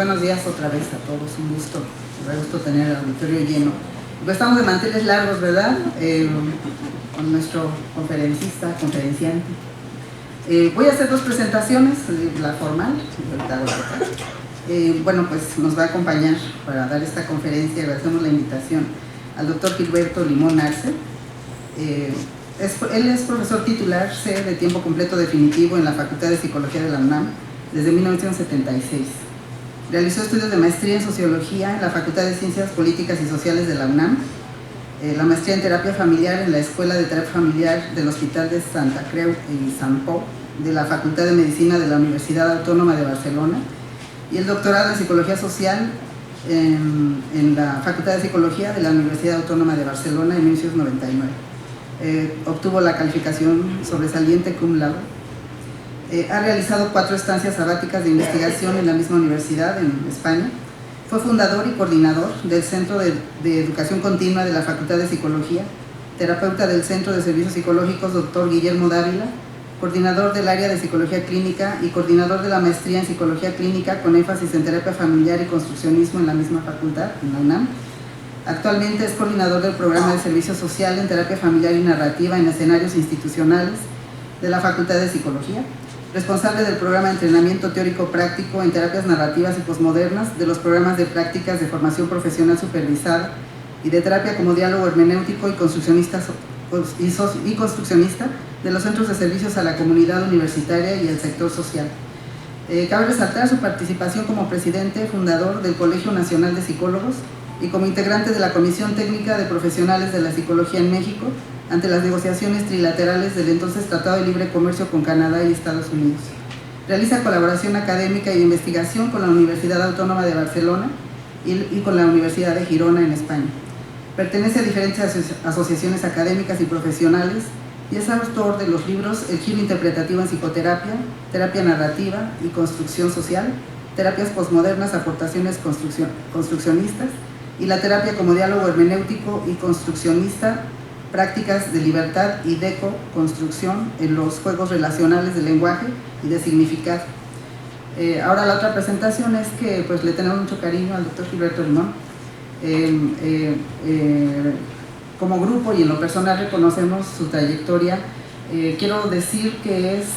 buenos días otra vez a todos, un gusto tener el auditorio lleno. Pues estamos de manteles largos, ¿verdad? Con nuestro conferenciante. Voy a hacer dos presentaciones, la formal y ahorita hago la otra. Bueno, pues nos va a acompañar para dar esta conferencia, agradecemos la invitación al doctor Gilberto Limón Arce. Él es profesor titular C de tiempo completo definitivo en la Facultad de Psicología de la UNAM desde 1976. Realizó estudios de maestría en Sociología en la Facultad de Ciencias Políticas y Sociales de la UNAM, la maestría en Terapia Familiar en la Escuela de Terapia Familiar del Hospital de Santa Creu y Sant Pau de la Facultad de Medicina de la Universidad Autónoma de Barcelona y el doctorado en Psicología Social en la Facultad de Psicología de la Universidad Autónoma de Barcelona en 1999. Obtuvo la calificación sobresaliente cum laude. Ha realizado 4 estancias sabáticas de investigación en la misma universidad en España. Fue fundador y coordinador del Centro de Educación Continua de la Facultad de Psicología, terapeuta del Centro de Servicios Psicológicos Dr. Guillermo Dávila, coordinador del área de Psicología Clínica y coordinador de la maestría en Psicología Clínica con énfasis en terapia familiar y construccionismo en la misma facultad, en la UNAM. Actualmente es coordinador del programa de servicio social en terapia familiar y narrativa en escenarios institucionales de la Facultad de Psicología, responsable del programa de entrenamiento teórico práctico en terapias narrativas y posmodernas, de los programas de prácticas de formación profesional supervisada y de terapia como diálogo hermenéutico y construccionista de los centros de servicios a la comunidad universitaria y el sector social. Cabe resaltar su participación como presidente fundador del Colegio Nacional de Psicólogos y como integrante de la Comisión Técnica de Profesionales de la Psicología en México ante las negociaciones trilaterales del entonces Tratado de Libre Comercio con Canadá y Estados Unidos. Realiza colaboración académica y investigación con la Universidad Autónoma de Barcelona y con la Universidad de Girona en España. Pertenece a diferentes asociaciones académicas y profesionales y es autor de los libros El giro interpretativo en psicoterapia, terapia narrativa y construcción social, terapias posmodernas, aportaciones construccionistas y la terapia como diálogo hermenéutico y construccionista, prácticas de libertad y deco-construcción en los juegos relacionales de lenguaje y de significado. Ahora la otra presentación es que pues, le tenemos mucho cariño al doctor Gilberto Limón. Como grupo y en lo personal reconocemos su trayectoria. Quiero decir que es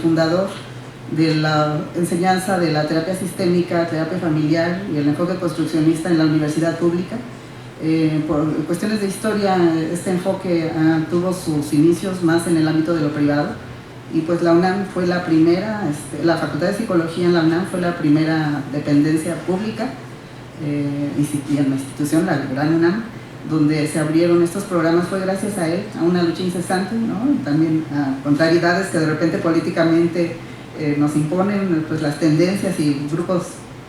fundador de la enseñanza de la terapia sistémica, terapia familiar y el enfoque construccionista en la universidad pública. Por cuestiones de historia, este enfoque tuvo sus inicios más en el ámbito de lo privado y pues la UNAM fue la primera, la Facultad de Psicología en la UNAM fue la primera dependencia pública y en la institución, la gran UNAM, donde se abrieron estos programas. Fue gracias a él, a una lucha incesante, ¿no? Y también a contrariedades que de repente políticamente nos imponen pues, las tendencias y grupos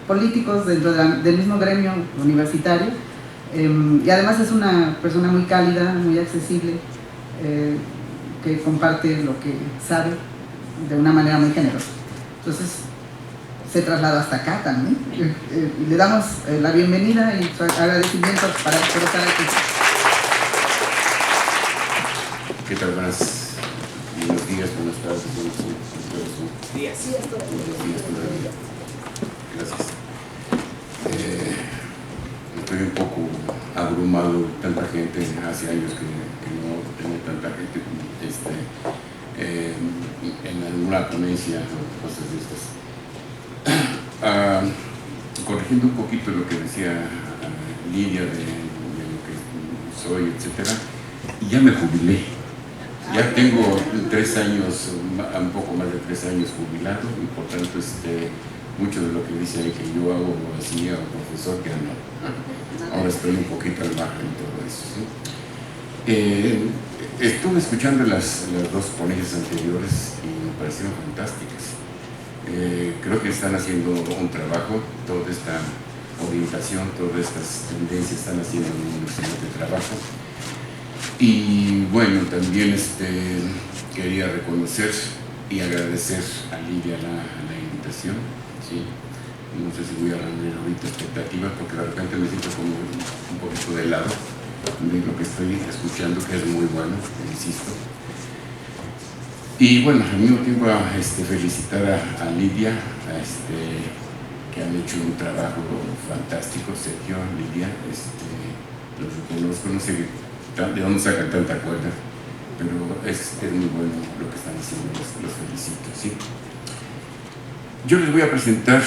políticos dentro del mismo gremio universitario. Y además es una persona muy cálida, muy accesible, que comparte lo que sabe de una manera muy generosa. Entonces se trasladó hasta acá también. Le damos la bienvenida y su agradecimiento por estar aquí. ¿Qué tal? Buenos días, buenas tardes, buenos días. Gracias. Estoy un poco abrumado, tanta gente, hace años que no tengo tanta gente en alguna ponencia o cosas de estas. Corrigiendo un poquito lo que decía Lidia de lo que soy, etcétera, ya me jubilé. Ya tengo 3 años, un poco más de 3 años jubilado y por tanto mucho de lo que dice ahí que yo hago o hacía o profesor, ya no. Ahora estoy un poquito al margen de todo eso, ¿sí? Estuve escuchando las 2 ponencias anteriores y me parecieron fantásticas. Creo que están haciendo un trabajo, toda esta orientación, todas estas tendencias están haciendo un excelente trabajo. Y bueno, también quería reconocer y agradecer a Lidia la invitación. Sí. No sé si voy a rendir ahorita expectativas porque de repente me siento como un poquito de lado de lo que estoy escuchando, que es muy bueno, insisto. Y bueno, al mismo tiempo felicitar a Lidia que han hecho un trabajo fantástico. Sergio, Lidia, los reconozco, no sé de dónde sacan tanta cuerda, pero es muy bueno lo que están haciendo, los felicito, ¿sí? Yo les voy a presentar,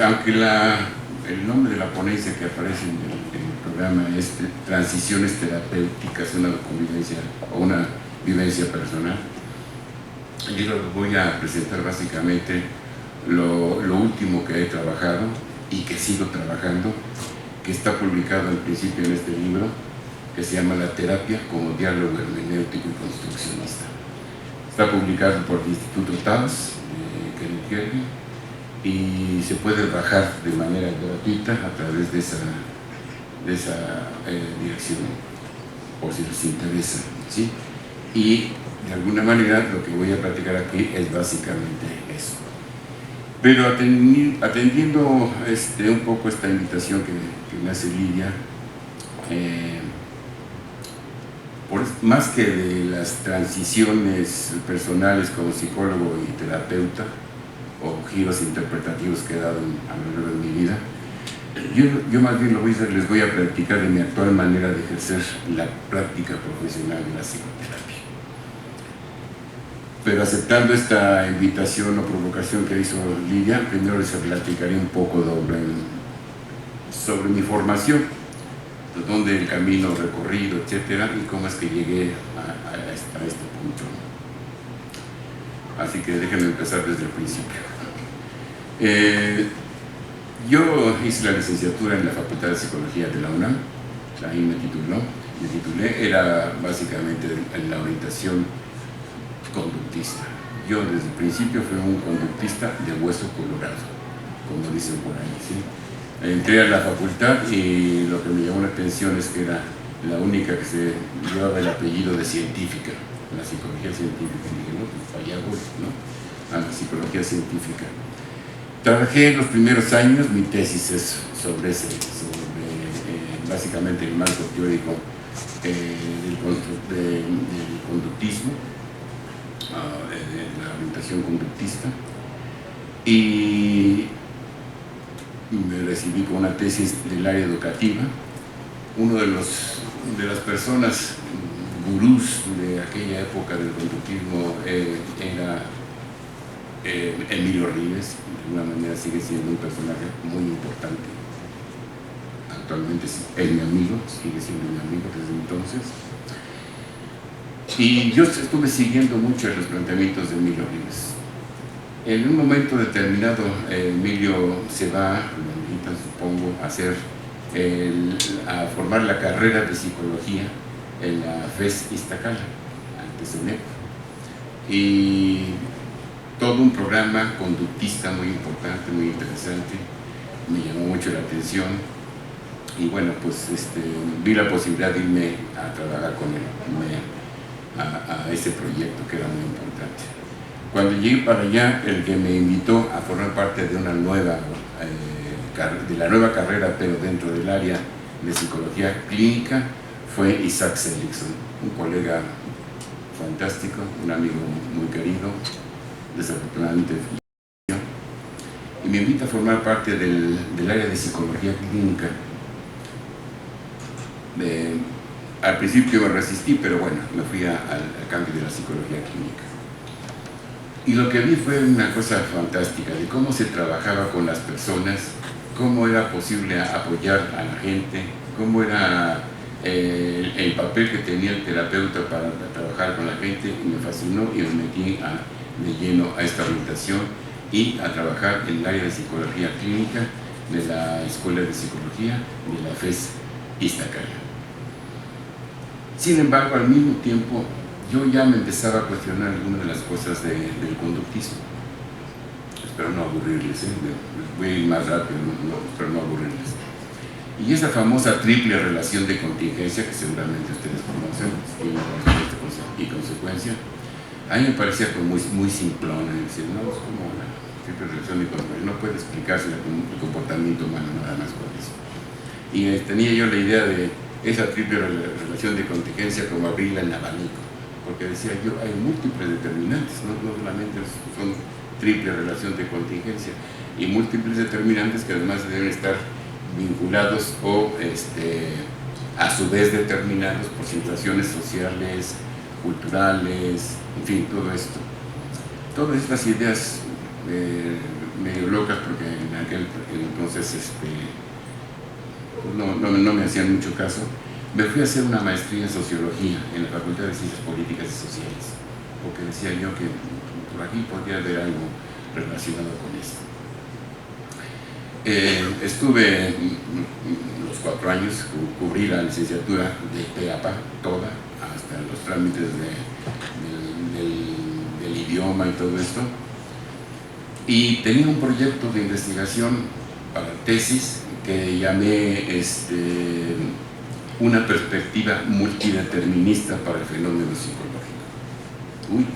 aunque el nombre de la ponencia que aparece en el programa es Transiciones Terapéuticas, una convivencia o una vivencia personal, yo les voy a presentar básicamente lo último que he trabajado y que sigo trabajando, que está publicado al principio en este libro, que se llama La terapia como diálogo hermenéutico y construccionista. Está publicado por el Instituto Tavs de Kenneth Gergen y se puede bajar de manera gratuita a través de esa dirección, por si les interesa, ¿sí? Y de alguna manera lo que voy a platicar aquí es básicamente eso. Pero atendiendo un poco esta invitación que me hace Lidia, más que de las transiciones personales como psicólogo y terapeuta o giros interpretativos que he dado a lo largo de mi vida, yo más bien les voy a platicar de mi actual manera de ejercer la práctica profesional de la psicoterapia. Pero aceptando esta invitación o provocación que hizo Lidia, primero les platicaré un poco sobre mi formación, dónde el camino recorrido, etcétera, y cómo es que llegué a este punto. Así que déjenme empezar desde el principio. Yo hice la licenciatura en la Facultad de Psicología de la UNAM, ahí me titulé, era básicamente en la orientación conductista. Yo desde el principio fui un conductista de hueso colorado, como dicen por ahí, ¿sí? Entré a la facultad y lo que me llamó la atención es que era la única que se llevaba el apellido de científica, la psicología científica. Y dije, no, pues allá voy, ¿no? A la psicología científica. Trabajé en los primeros años, mi tesis es sobre básicamente el marco teórico del conductismo, de la orientación conductista, y me recibí con una tesis del área educativa. Uno de las personas gurús de aquella época del conductismo era Emilio Ribes. De alguna manera sigue siendo un personaje muy importante. Actualmente es mi amigo, sigue siendo mi amigo desde entonces. Y yo estuve siguiendo mucho los planteamientos de Emilio Ribes. En un momento determinado, Emilio se va, lo invitan, supongo, a formar la carrera de psicología en la FES Iztacala, antes de UNEP. Y todo un programa conductista muy importante, muy interesante, me llamó mucho la atención. Y bueno, pues vi la posibilidad de irme a trabajar con él, a ese proyecto que era muy importante. Cuando llegué para allá, el que me invitó a formar parte de la nueva carrera, pero dentro del área de psicología clínica, fue Isaac Seligson, un colega fantástico, un amigo muy querido, desafortunadamente falleció, y me invita a formar parte del área de psicología clínica. Al principio me resistí, pero bueno, me fui al cambio de la psicología clínica. Y lo que vi fue una cosa fantástica, de cómo se trabajaba con las personas, cómo era posible apoyar a la gente, cómo era el papel que tenía el terapeuta para trabajar con la gente, y me fascinó y me metí de lleno a esta orientación y a trabajar en el área de psicología clínica de la Escuela de Psicología de la FES Iztacala. Sin embargo, al mismo tiempo, yo ya me empezaba a cuestionar algunas de las cosas del conductismo. Espero no aburrirles, voy a ir más rápido, espero no aburrirles. Y esa famosa triple relación de contingencia, que seguramente ustedes conocen, y consecuencia, a mí me parecía como muy simplona, decir, no, es como la triple relación de contingencia, no puede explicarse el comportamiento humano nada más con eso. Y tenía yo la idea de esa triple relación de contingencia como abrirla en abanico, porque decía yo, hay múltiples determinantes, no solamente son triple relación de contingencia. y múltiples determinantes que además deben estar vinculados o a su vez determinados por situaciones sociales, culturales, en fin, todo esto. Todas estas ideas medio locas, porque en aquel entonces no me hacían mucho caso, me fui a hacer una maestría en Sociología en la Facultad de Ciencias Políticas y Sociales, porque decía yo que por aquí podría haber algo relacionado con esto. Estuve los 4 años, cubrí la licenciatura de PEAPA, toda, hasta los trámites del idioma y todo esto, y tenía un proyecto de investigación para tesis que llamé una perspectiva multideterminista para el fenómeno psicológico.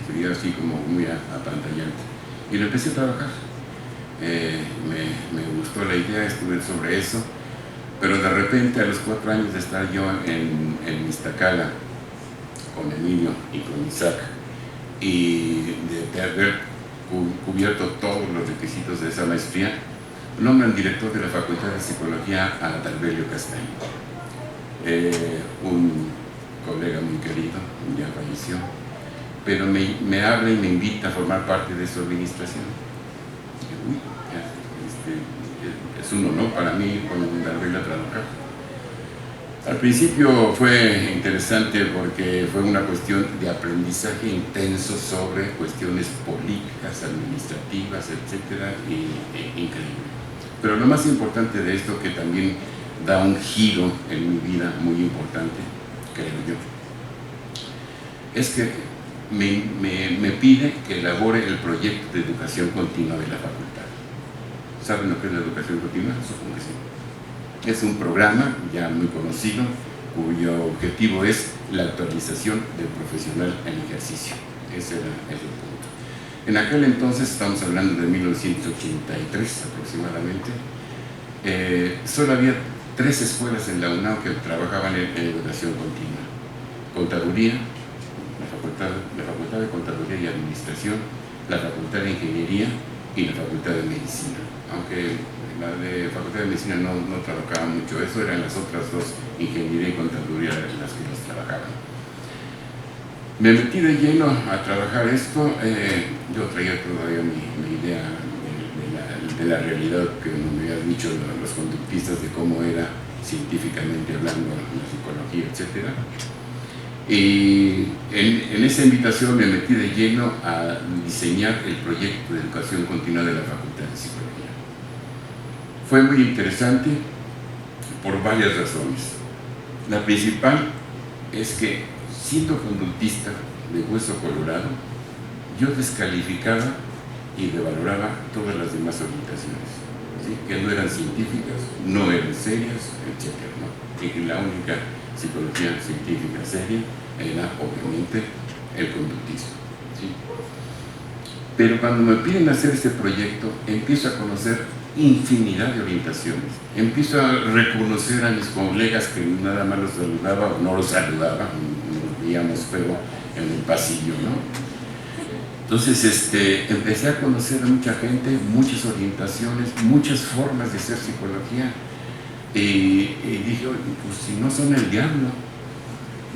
Sería así como muy apantallante. Y lo empecé a trabajar. Me gustó la idea, estuve sobre eso, pero de repente a los 4 años de estar yo en Iztacala con Emilio y con Isaac, y de haber cubierto todos los requisitos de esa maestría, nombran director de la Facultad de Psicología a Dalbelio Castaño, un colega muy querido, ya falleció, pero me habla y me invita a formar parte de su administración. Es un honor para mí con Dalbelio a trabajar. Al principio fue interesante porque fue una cuestión de aprendizaje intenso sobre cuestiones políticas, administrativas, etcétera, increíble. Pero lo más importante de esto, que también da un giro en mi vida muy importante, creo yo, es que me pide que elabore el proyecto de educación continua de la facultad. ¿Saben lo que es la educación continua? Supongo que sí. Es un programa ya muy conocido, cuyo objetivo es la actualización del profesional en ejercicio. Ese era el punto. En aquel entonces, estamos hablando de 1983 aproximadamente, solo había 3 escuelas en la UNAM que trabajaban en educación continua: Contaduría, la Facultad de Contaduría y Administración, la Facultad de Ingeniería y la Facultad de Medicina. Aunque la de Facultad de Medicina no trabajaba mucho eso, eran las otras 2, Ingeniería y Contaduría, las que los trabajaban. Me metí de lleno a trabajar esto. Yo traía todavía mi idea de la realidad que me habían dicho los conductistas de cómo era científicamente hablando la psicología, etc. Y en esa invitación me metí de lleno a diseñar el proyecto de educación continua de la Facultad de Psicología. Fue muy interesante por varias razones. La principal es que, siendo conductista de hueso colorado, yo descalificaba y devaloraba todas las demás orientaciones, ¿sí? Que no eran científicas, no eran serias, etc., ¿no? Y la única psicología científica seria era, obviamente, el conductismo, ¿sí? Pero cuando me piden hacer este proyecto, empiezo a conocer infinidad de orientaciones. Empiezo a reconocer a mis colegas que nada más los saludaba o no los saludaba, nos veíamos pero en el pasillo, ¿no? Entonces empecé a conocer a mucha gente, muchas orientaciones, muchas formas de hacer psicología, y dije, pues si no son el diablo,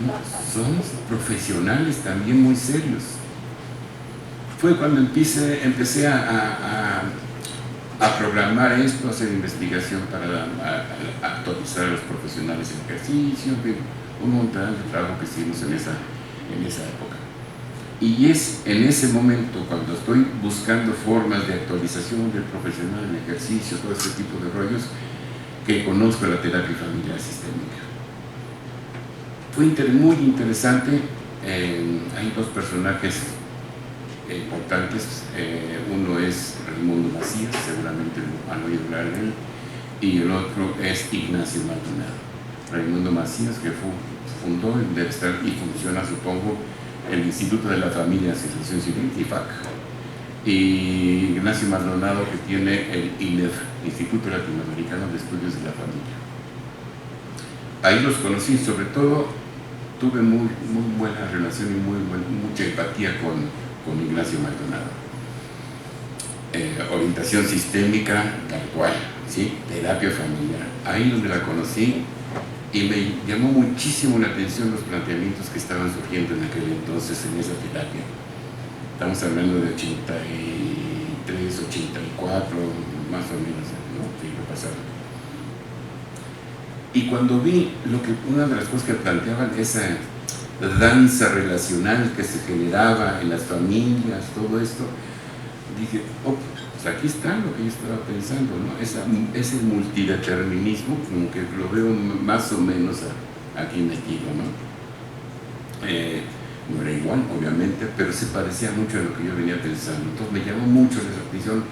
¿no? Son profesionales también muy serios. Fue cuando empecé a programar esto, a hacer investigación para actualizar a los profesionales en ejercicio, un montón de trabajo que hicimos en esa época. Y es en ese momento, cuando estoy buscando formas de actualización del profesional en ejercicio, todo ese tipo de rollos, que conozco la terapia familiar sistémica. Fue muy interesante. Hay 2 personajes importantes. Uno es Raimundo Macías, seguramente han oído hablar de él, y el otro es Ignacio Maldonado. Raimundo Macías, que fundó, debe estar y funciona, supongo, el Instituto de la Familia, Asociación Civil, IFAC, y Ignacio Maldonado, que tiene el INEF, Instituto Latinoamericano de Estudios de la Familia. Ahí los conocí, sobre todo tuve muy buena relación y mucha empatía con Ignacio Maldonado. orientación sistémica, tal cual, ¿sí? Terapia familiar. Ahí donde la conocí y me llamó muchísimo la atención los planteamientos que estaban surgiendo en aquel entonces en esa terapia. Estamos hablando de 83, 84, más o menos, ¿no? Siglo pasado. Y cuando vi una de las cosas que planteaban, esa danza relacional que se generaba en las familias, todo esto, dije, oh, pues aquí está lo que yo estaba pensando, ¿no? Ese multideterminismo, como que lo veo más o menos aquí metido, ¿no? No era igual, obviamente, pero se parecía mucho a lo que yo venía pensando. Entonces me llamó mucho la atención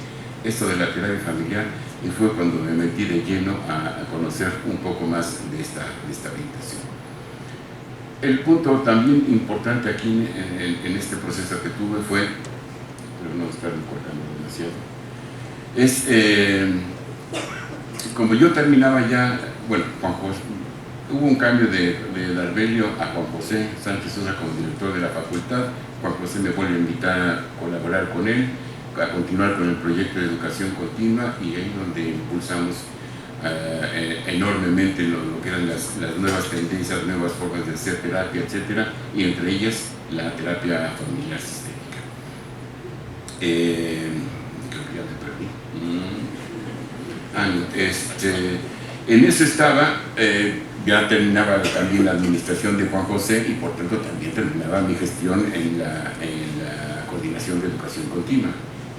esto de la terapia familiar y fue cuando me metí de lleno a conocer un poco más de esta orientación. El punto también importante aquí en este proceso que tuve fue, pero no estar cortando demasiado, como yo terminaba ya, bueno, Juan José, hubo un cambio de Darbelio a Juan José Sánchez Sosa como director de la facultad. Juan José me vuelve a invitar a colaborar con él, a continuar con el proyecto de educación continua, y ahí donde impulsamos enormemente lo que eran las nuevas tendencias, nuevas formas de hacer terapia, etcétera, y entre ellas la terapia familiar sistémica. Creo que ya me perdí. En eso estaba, ya terminaba también la administración de Juan José y por tanto también terminaba mi gestión en la coordinación de educación continua,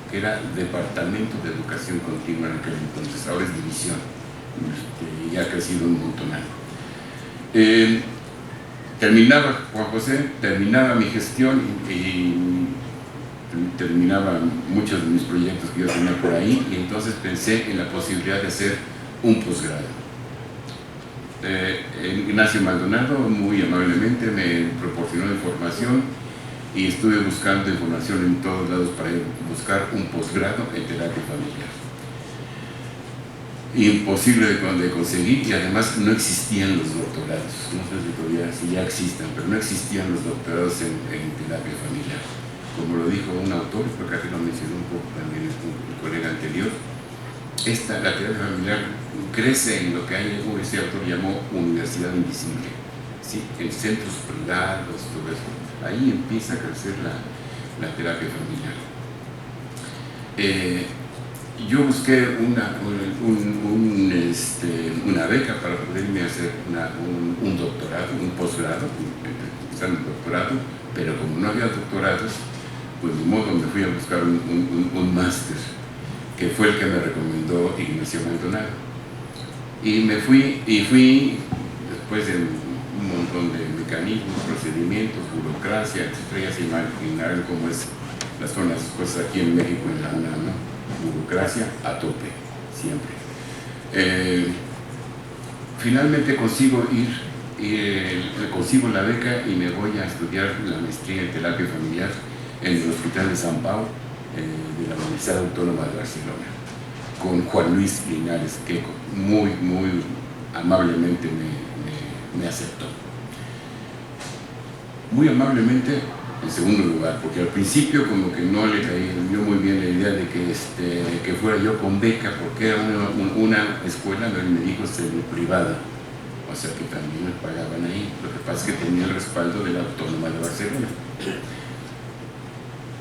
que era Departamento de Educación Continua en aquel entonces, ahora es división, ya ha crecido un montonal. Terminaba Juan José, terminaba mi gestión y terminaba muchos de mis proyectos que yo tenía por ahí, y entonces pensé en la posibilidad de hacer un posgrado. Ignacio Maldonado muy amablemente me proporcionó información y estuve buscando información en todos lados para buscar un posgrado en terapia familiar. Imposible de conseguir, y además no existían los doctorados. No sé si todavía si ya existen, pero no existían los doctorados en terapia familiar. Como lo dijo un autor, creo que aquí lo mencionó un poco también el colega anterior, la terapia familiar crece en lo que ese autor llamó universidad invisible, ¿sí? En centros privados, todo eso. Ahí empieza a crecer la terapia familiar. Yo busqué una beca para poderme hacer un doctorado, un posgrado, empezando el doctorado, pero como no había doctorados, pues de modo me fui a buscar un máster, que fue el que me recomendó Ignacio Maldonado. Y me fui, después de un montón de mecanismos, procedimientos, burocracia, etc. Ya se imaginarán cómo son las cosas aquí en México, en la UNAM, ¿no? Burocracia a tope, siempre. Finalmente consigo la beca y me voy a estudiar la maestría en terapia familiar en el Hospital de San Pau, de la Universidad Autónoma de Barcelona, con Juan Luis Linares, que muy amablemente me aceptó. Muy amablemente, en segundo lugar, porque al principio como que no le dio muy bien la idea de que fuera yo con beca, porque era una escuela, me dijo, privada, o sea que también me pagaban ahí. Lo que pasa es que tenía el respaldo de la Autónoma de Barcelona.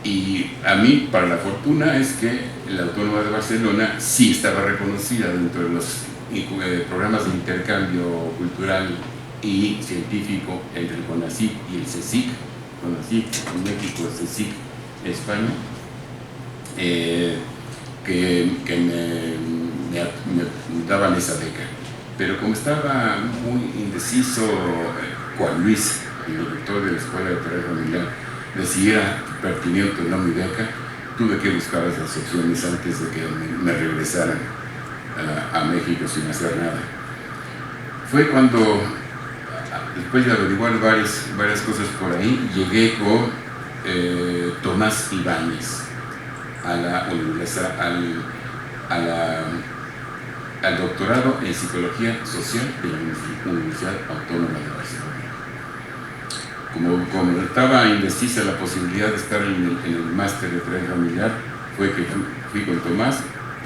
Y a mí, para la fortuna, es que la Autónoma de Barcelona sí estaba reconocida dentro de los programas de intercambio cultural y científico entre el CONACYT y el CSIC. CONACYT en México, el CSIC en España, que me daban esa beca. Pero como estaba muy indeciso, Juan Luis, el director de la Escuela de Terapia Familiar, decidiera pertinente o no mi beca, tuve que buscar esas opciones antes de que me regresaran a México sin hacer nada. Fue cuando, después de averiguar varias cosas por ahí, llegué con Tomás Ibáñez a la universidad, al doctorado en Psicología Social de la Universidad Autónoma de Barcelona. Como estaba indecisa la posibilidad de estar en el máster de terapia familiar, fue que fui con Tomás,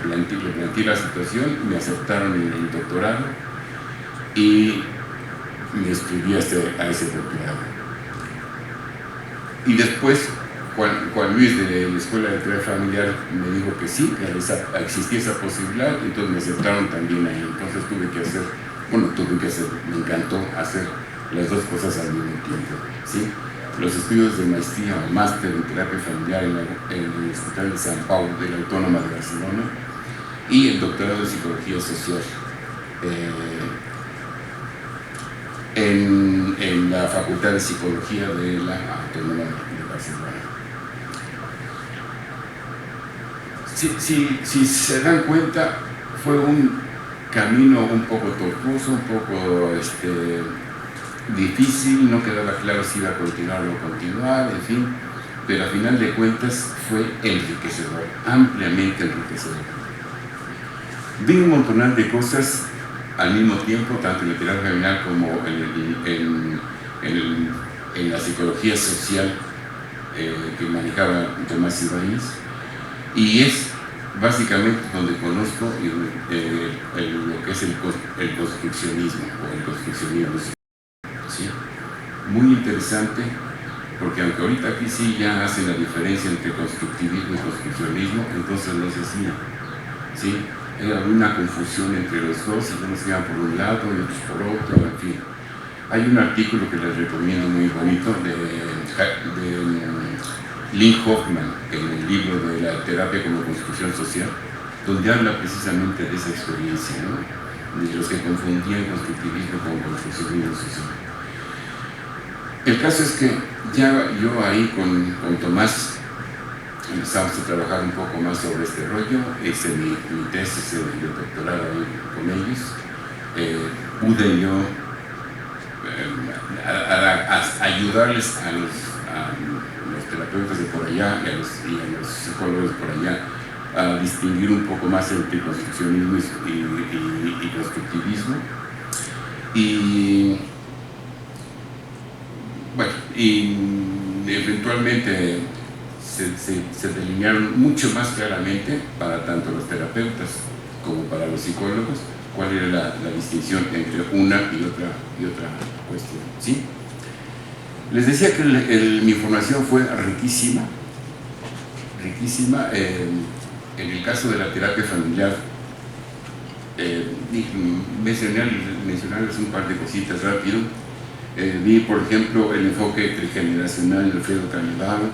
le planteé la situación, me aceptaron en el doctorado y me inscribí a ese doctorado. Y después Juan Luis de la Escuela de Terapia Familiar me dijo que sí, que existía esa posibilidad, y entonces me aceptaron también ahí. Entonces me encantó hacer las dos cosas al mismo tiempo, ¿sí? Los estudios de maestría o máster en terapia familiar en el Hospital de San Paulo de la Autónoma de Barcelona, y el doctorado de psicología social en la Facultad de Psicología de la Autónoma de Barcelona. Si se dan cuenta, fue un camino un poco tortuoso, un poco difícil, no quedaba claro si iba a continuar o no continuar, en fin, pero a final de cuentas fue enriquecedor, ampliamente enriquecedor. Vi un montón de cosas al mismo tiempo, tanto en la terapia familiar como en la psicología social que manejaba Tomás Ibáñez, y es básicamente donde conozco lo que es el construccionismo o el construccionismo, ¿sí? Muy interesante, porque aunque ahorita aquí sí ya hacen la diferencia entre constructivismo y construccionismo, entonces no se hacía, ¿sí? Era una confusión entre los dos, y unos iban por un lado y otros por otro, en fin. Hay un artículo que les recomiendo muy bonito de Lynn Hoffman, en el libro de la terapia como construcción social, donde habla precisamente de esa experiencia, ¿no? De los que confundían constructivismo con construccionismo social. El caso es que ya yo ahí con Tomás empezamos a trabajar un poco más sobre este rollo, hice mi tesis de doctorado ahí con ellos, pude yo ayudarles a los terapeutas de por allá y a los psicólogos de por allá a distinguir un poco más entre construccionismo y constructivismo. Y bueno, y eventualmente se delinearon mucho más claramente para tanto los terapeutas como para los psicólogos cuál era la distinción entre una y otra cuestión, ¿sí? Les decía que mi información fue riquísima. En el caso de la terapia familiar, mencionarles un par de cositas rápido. Vi, por ejemplo, el enfoque trigeneracional de Alfredo Canevaro,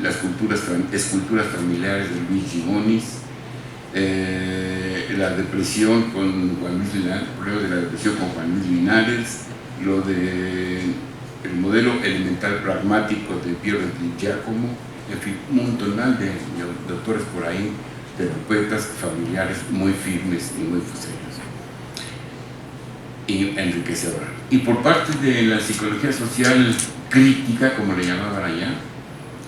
las esculturas familiares de Luis Gimonis, la depresión con Juan Luis Linares, prueba de la depresión con Juan Luis Linares, lo de el modelo elemental pragmático de Piero di Giacomo, en fin, un montón de doctores por ahí, terapeutas familiares muy firmes y muy serios y enriquecedora. Y por parte de la psicología social crítica, como le llamaban allá,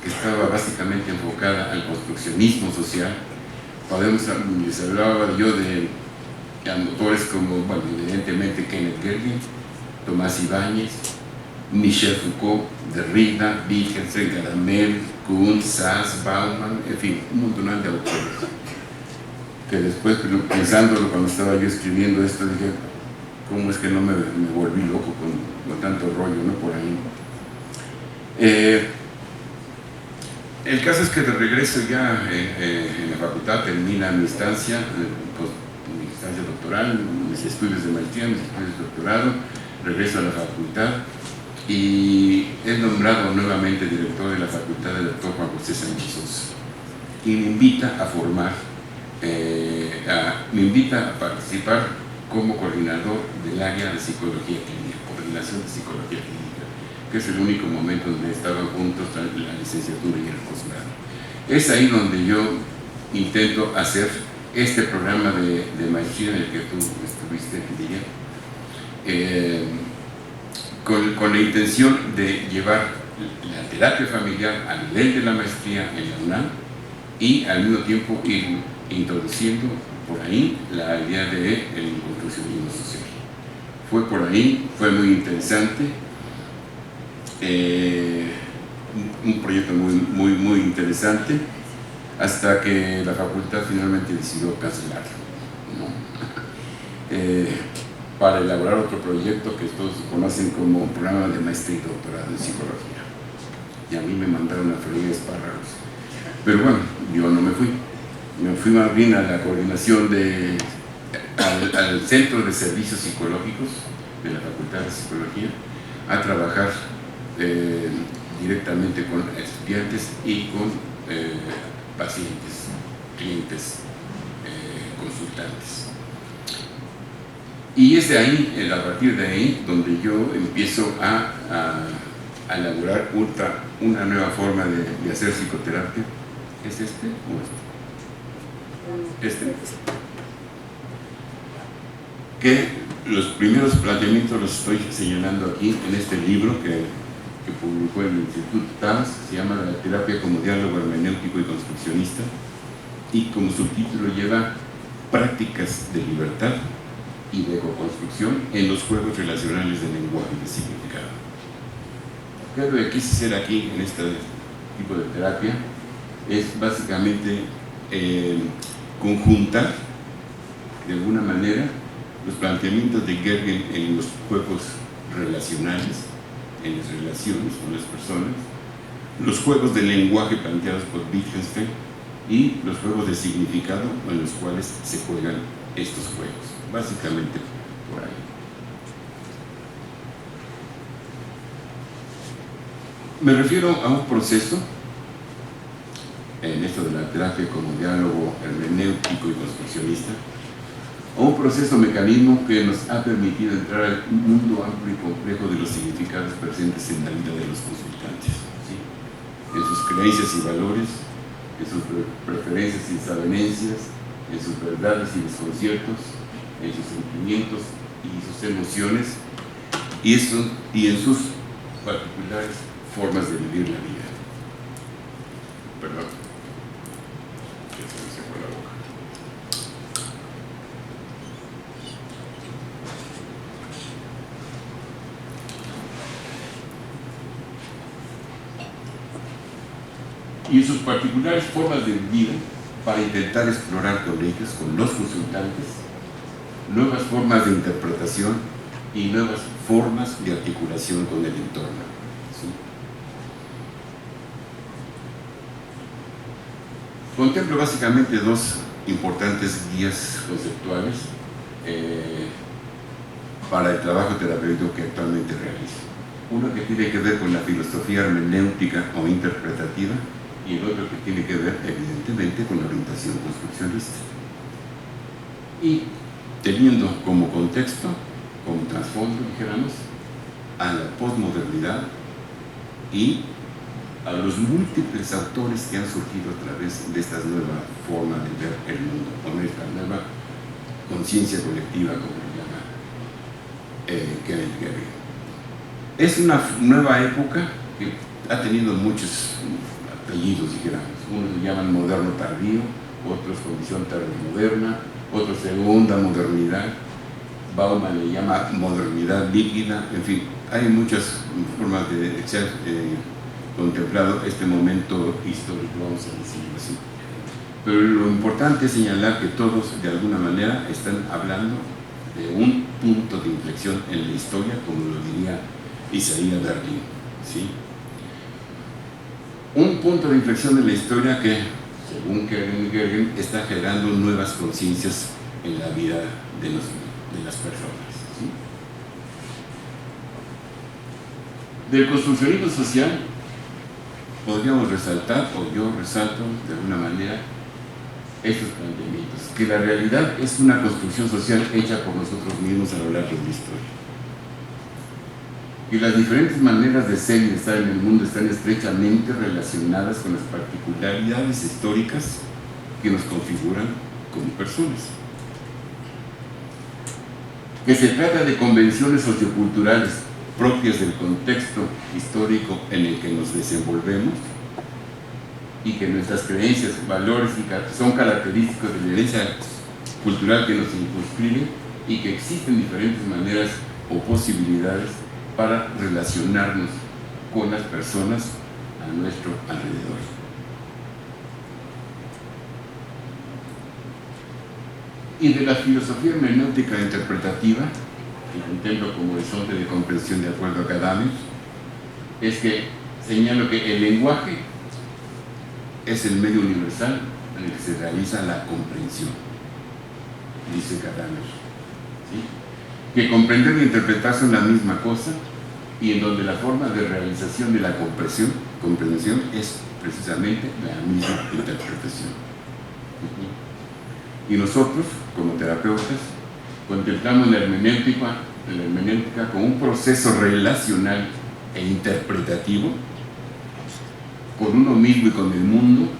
que estaba básicamente enfocada al construccionismo social, les hablaba yo de autores como, bueno, evidentemente Kenneth Gergen, Tomás Ibáñez, Michel Foucault, Derrida, Wittgenstein, Gadamer, Kuhn, Sass, Bauman, en fin, un montón de autores. Que después, pensándolo cuando estaba yo escribiendo esto, dije, ¿cómo es que no me volví loco con tanto rollo, ¿no? Por ahí. El caso es que de regreso ya en la facultad termina mi estancia doctoral, mis estudios de maestría, mis estudios de doctorado, regreso a la facultad y es nombrado nuevamente director de la facultad del doctor Juan José Sánchez Sosa, y me invita a formar, me invita a participar como coordinador del área de psicología clínica, coordinación de psicología clínica, que es el único momento donde estaban juntos la licenciatura y el posgrado. Es ahí donde yo intento hacer este programa de maestría en el que tú estuviste, con la intención de llevar la terapia familiar al nivel de la maestría en la UNAM y al mismo tiempo ir introduciendo por ahí la idea del construccionismo social. Fue por ahí, fue muy interesante, un proyecto muy interesante. hasta que la facultad finalmente decidió cancelarlo, ¿no? Para elaborar otro proyecto que todos conocen como un programa de maestría y doctorado en psicología. Y a mí me mandaron a freír espárragos. Pero bueno, yo no me fui. Me fui más bien a la coordinación al Centro de Servicios Psicológicos de la Facultad de Psicología a trabajar directamente con estudiantes y con pacientes, clientes, consultantes. Y es de ahí, a partir de ahí, donde yo empiezo a elaborar una nueva forma de hacer psicoterapia. ¿Es este o este? Que los primeros planteamientos los estoy señalando aquí en este libro que publicó el Instituto TAMS, se llama La terapia como diálogo hermenéutico y construccionista, y como subtítulo lleva Prácticas de libertad y de co-construcción en los juegos relacionales de lenguaje y de significado. Lo que quise hacer aquí en este tipo de terapia es básicamente conjuntar de alguna manera los planteamientos de Gergen en los juegos relacionales, en las relaciones con las personas, los juegos de lenguaje planteados por Wittgenstein y los juegos de significado en los cuales se juegan estos juegos, básicamente por ahí. Me refiero a un proceso, en esto de la terapia como diálogo hermenéutico y construccionista, a un proceso mecanismo que nos ha permitido entrar al mundo amplio y complejo de los significados presentes en la vida de los consultantes, ¿sí? En sus creencias y valores, en sus preferencias y desavenencias, en sus verdades y desconciertos, en sus sentimientos y sus emociones, y en sus particulares formas de vivir la vida. Perdón. Se me secó la boca. Y en sus particulares formas de vivir, para intentar explorar con ellos, con los consultantes, nuevas formas de interpretación y nuevas formas de articulación con el entorno, ¿sí? Contemplo básicamente dos importantes guías conceptuales para el trabajo terapéutico que actualmente realizo. Uno que tiene que ver con la filosofía hermenéutica o interpretativa, y el otro que tiene que ver, evidentemente, con la orientación construccionista. Y teniendo como contexto, como trasfondo, dijéramos, a la posmodernidad y a los múltiples autores que han surgido a través de esta nueva forma de ver el mundo, con esta nueva conciencia colectiva, como le llama Kenneth Gergen. Es una nueva época que ha tenido muchos apellidos, dijéramos. Unos le llaman moderno tardío, otros condición tardomoderna, otros segunda modernidad. Bauman le llama modernidad líquida. En fin, hay muchas formas de ser contemplado este momento histórico, vamos a decirlo así. Pero lo importante es señalar que todos, de alguna manera, están hablando de un punto de inflexión en la historia, como lo diría Isaiah Berlin, ¿sí? Un punto de inflexión en la historia que, según Gergen, está generando nuevas conciencias en la vida de las personas, ¿sí? Del construccionismo social podríamos resaltar, o yo resalto de alguna manera, estos planteamientos, que la realidad es una construcción social hecha por nosotros mismos a lo largo de la historia. Y las diferentes maneras de ser y de estar en el mundo están estrechamente relacionadas con las particularidades históricas que nos configuran como personas. Que se trata de convenciones socioculturales propias del contexto histórico en el que nos desenvolvemos y que nuestras creencias, valores son característicos de la herencia cultural que nos circunscribe y que existen diferentes maneras o posibilidades para relacionarnos con las personas a nuestro alrededor. y de la filosofía hermenéutica interpretativa, que contemplo como horizonte de comprensión de acuerdo a Cadamius, es que señalo que el lenguaje es el medio universal en el que se realiza la comprensión, dice Cadamius, ¿sí? Que comprender e interpretar son la misma cosa, y en donde la forma de realización de la comprensión es precisamente la misma interpretación. Y nosotros, como terapeutas, contemplamos la hermenéutica como un proceso relacional e interpretativo con uno mismo y con el mundo,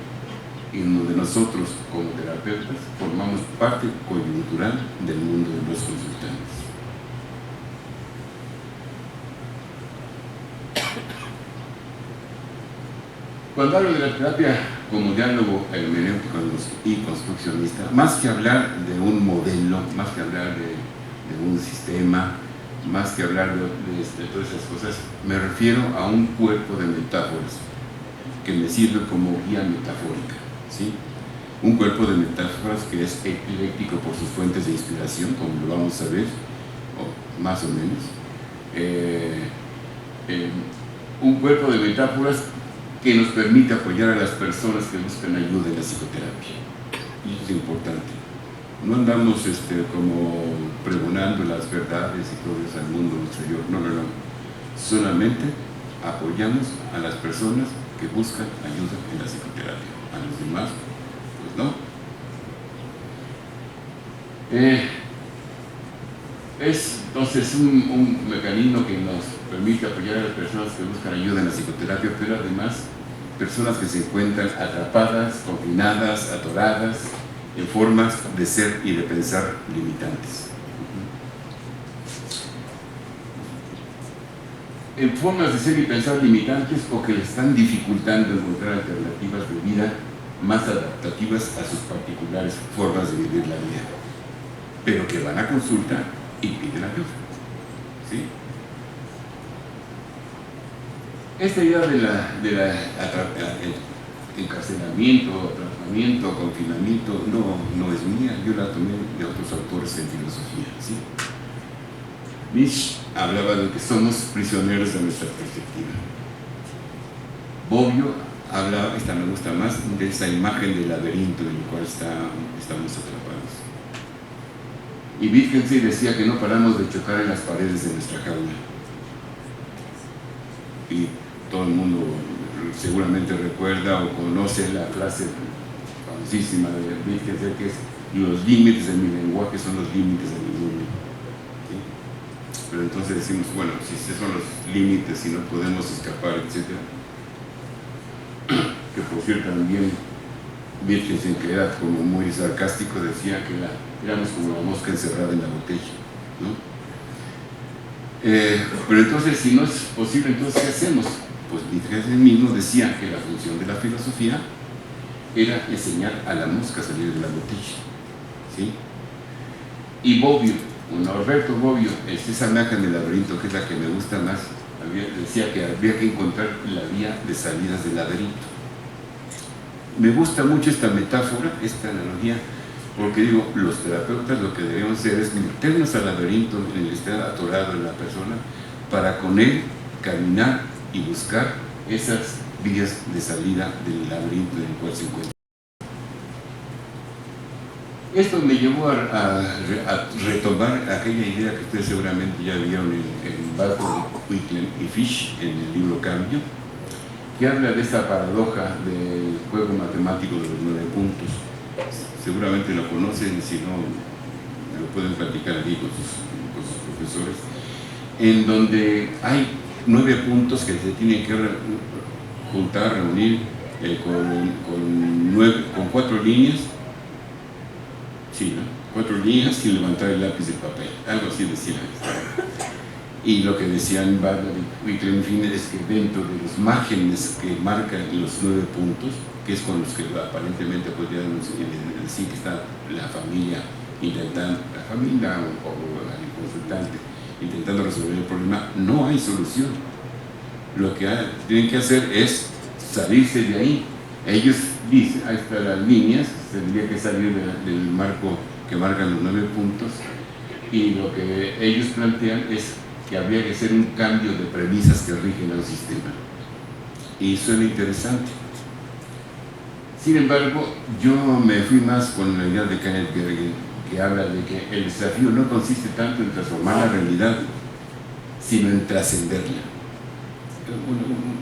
en donde nosotros, como terapeutas, formamos parte coyuntural del mundo de los consultantes. Cuando hablo de la terapia como diálogo hermenéutico y construccionista, más que hablar de un modelo, más que hablar de un sistema, más que hablar de todas esas cosas, me refiero a un cuerpo de metáforas que me sirve como guía metafórica, ¿sí? Un cuerpo de metáforas que es ecléctico por sus fuentes de inspiración, como lo vamos a ver, o más o menos. Un cuerpo de metáforas que nos permite apoyar a las personas que buscan ayuda en la psicoterapia. Y eso es importante. No andamos como pregonando las verdades y todo eso al mundo exterior. No. Solamente apoyamos a las personas que buscan ayuda en la psicoterapia. A los demás, pues no. Es entonces un mecanismo que nos permite apoyar a las personas que buscan ayuda en la psicoterapia, pero además personas que se encuentran atrapadas, confinadas, atoradas en formas de ser y de pensar limitantes. En formas de ser y pensar limitantes o que le están dificultando encontrar alternativas de vida más adaptativas a sus particulares formas de vivir la vida, pero que van a consulta y piden ayuda, ¿sí? Esta idea de encarcelamiento, atrapamiento, confinamiento, no es mía, yo la tomé de otros autores en filosofía, ¿sí? Nietzsche hablaba de que somos prisioneros de nuestra perspectiva. Bobbio hablaba, esta me gusta más, de esa imagen del laberinto en el cual estamos atrapados. Y Wittgenstein decía que no paramos de chocar en las paredes de nuestra jaula. Y todo el mundo seguramente recuerda o conoce la frase famosísima de Wittgenstein, que es: los límites de mi lenguaje son los límites de mi mundo. ¿Sí? Pero entonces decimos, bueno, si estos son los límites y no podemos escapar, etc. Que por cierto también Wittgenstein, que era como muy sarcástico, decía que éramos como la mosca encerrada en la botella, ¿no? Pero entonces, si no es posible, entonces ¿qué hacemos? Pues Wittgenstein mismo decía que la función de la filosofía era enseñar a la mosca a salir de la botella, ¿sí? Y Bobbio, Norberto Bobbio, esa imagen del laberinto, que es la que me gusta más, decía que habría que encontrar la vía de salidas del laberinto. Me gusta mucho esta metáfora, esta analogía, porque digo, los terapeutas lo que debemos hacer es meternos al laberinto en el que está atorado en la persona, para con él caminar y buscar esas vías de salida del laberinto en el cual se encuentra. Esto me llevó a retomar aquella idea que ustedes seguramente ya vieron en Barco, Whitlam y Fish, en el libro Cambio, que habla de esta paradoja del juego matemático de los 9 puntos. Seguramente lo conocen, si no, lo pueden platicar aquí con sus profesores, en donde hay 9 puntos que se tienen que juntar, reunir con 4 líneas, sí, ¿no? 4 líneas sin levantar el lápiz del papel, algo así decían. Y lo que decían Butler y Wittgenstein es que dentro de los márgenes que marcan los 9 puntos, que es con los que aparentemente podríamos decir que está la familia intentando, la familia o el consultante intentando resolver el problema, no hay solución. Lo que tienen que hacer es salirse de ahí. Ellos dicen, ahí están las líneas, tendría que salir del marco que marcan los 9 puntos, y lo que ellos plantean es que habría que hacer un cambio de premisas que rigen al sistema. Y suena interesante. Sin embargo, yo me fui más con la idea de Kenneth Berger, que habla de que el desafío no consiste tanto en transformar la realidad, sino en trascenderla.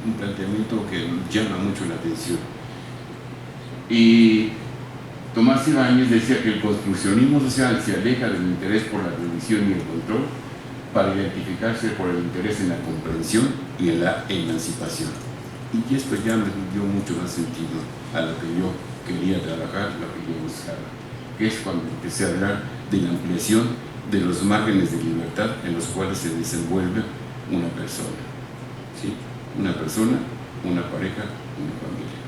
Un planteamiento que llama mucho la atención. Y Tomás Ibáñez decía que el construccionismo social se aleja del interés por la revisión y el control para identificarse por el interés en la comprensión y en la emancipación. Y esto ya me dio mucho más sentido a lo que yo quería trabajar, lo que yo buscaba, que es cuando empecé a hablar de la ampliación de los márgenes de libertad en los cuales se desenvuelve una persona. ¿Sí? Una persona, una pareja, una familia.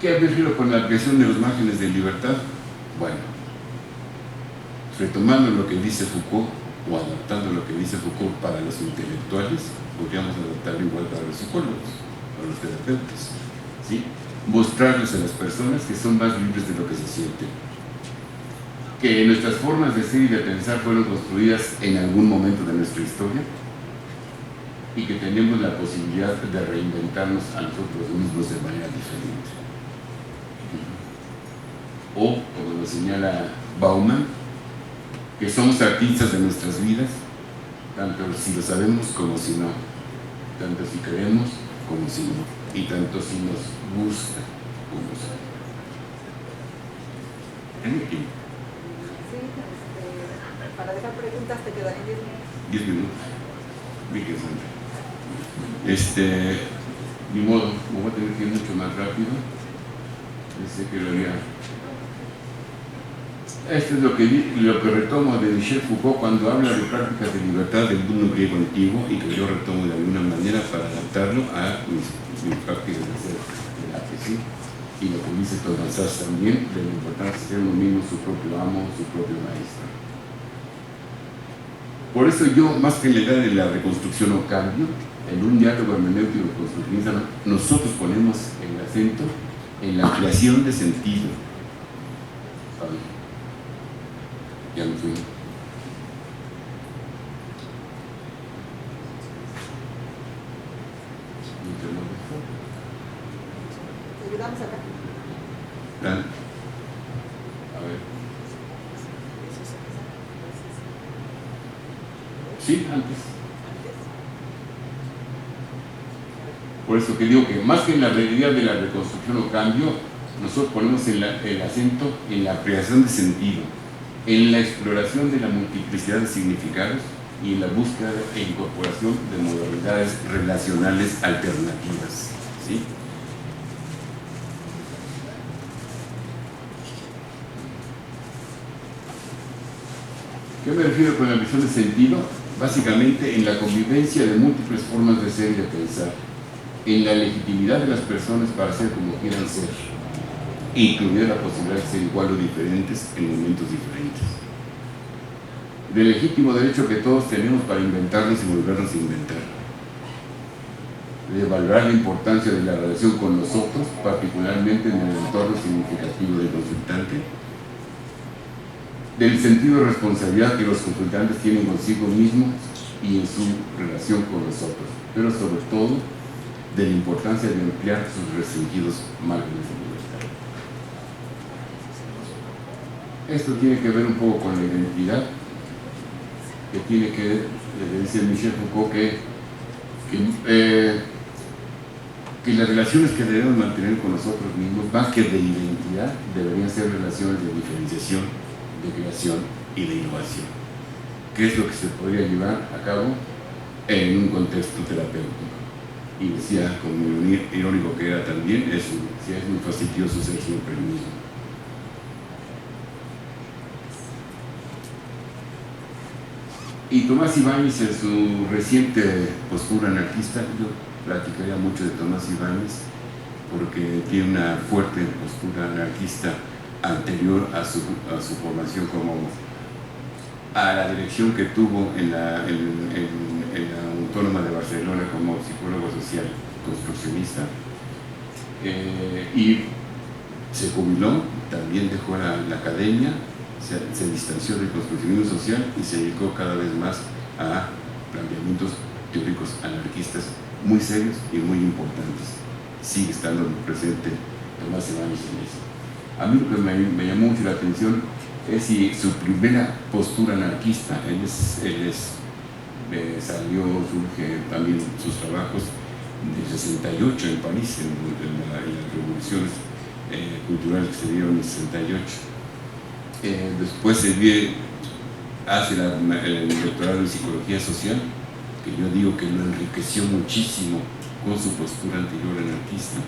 ¿Qué me refiero con la ampliación de los márgenes de libertad? Bueno, retomando lo que dice Foucault, o adaptando lo que dice Foucault para los intelectuales, podríamos adaptarlo igual para los psicólogos, para los terapeutas, ¿sí? Mostrarles a las personas que son más libres de lo que se sienten, que nuestras formas de ser y de pensar fueron construidas en algún momento de nuestra historia y que tenemos la posibilidad de reinventarnos a nosotros mismos de manera diferente. O, como lo señala Bauman, que somos artistas de nuestras vidas, tanto si lo sabemos como si no, tanto si queremos como si no, y tanto si nos gusta como si no. Sí, para dejar preguntas te quedan 10 minutos. 10 minutos. Ni modo, me voy a tener que ir mucho más rápido. Pensé que lo haría. Esto es lo que retomo de Michel Foucault cuando habla de prácticas de libertad del mundo griego antiguo, y que yo retomo de alguna manera para adaptarlo a mis prácticas de hacer terapia, ¿sí? Y lo que dice Thomas Szasz también, de la importancia de ser uno mismo su propio amo, su propio maestro. Por eso yo, más que en la idea de la reconstrucción o cambio, en un diálogo hermenéutico constructivista, nosotros ponemos el acento en la creación de sentido. Ya me fui. ¿Te ayudamos acá? A ver. Sí, antes. Por eso que digo que más que en la realidad de la reconstrucción o cambio, nosotros ponemos el acento en la creación de sentido, en la exploración de la multiplicidad de significados y en la búsqueda e incorporación de modalidades relacionales alternativas, ¿sí? ¿Qué me refiero con la visión de sentido? Básicamente en la convivencia de múltiples formas de ser y de pensar, en la legitimidad de las personas para ser como quieran ser, incluida la posibilidad de ser igual o diferentes en momentos diferentes. Del legítimo derecho que todos tenemos para inventarnos y volvernos a inventar. De valorar la importancia de la relación con nosotros, particularmente en el entorno significativo del consultante. Del sentido de responsabilidad que los consultantes tienen consigo mismos y en su relación con nosotros. Pero sobre todo, de la importancia de ampliar sus restringidos márgenes de libertad. Esto tiene que ver un poco con la identidad, que tiene que, dice Michel Foucault, que las relaciones que debemos mantener con nosotros mismos, más que de identidad, deberían ser relaciones de diferenciación, de creación y de innovación, que es lo que se podría llevar a cabo en un contexto terapéutico. Y decía, como irónico que era también, es muy fastidioso ser siempre el mismo. Y Tomás Ibáñez, en su reciente postura anarquista, yo platicaría mucho de Tomás Ibáñez porque tiene una fuerte postura anarquista anterior a su formación a la dirección que tuvo en la Autónoma de Barcelona como psicólogo social construccionista, y se jubiló también dejó la academia, se distanció del constructivismo social y se dedicó cada vez más a planteamientos teóricos anarquistas muy serios y muy importantes. Sigue estando presente Tomás Ibáñez en eso. A mí lo que me llamó mucho la atención es si su primera postura anarquista, surge también sus trabajos de 68 en París, en las revoluciones culturales que se dieron en 68. Después hace el doctorado en psicología social, que yo digo que lo enriqueció muchísimo con su postura anterior anarquista,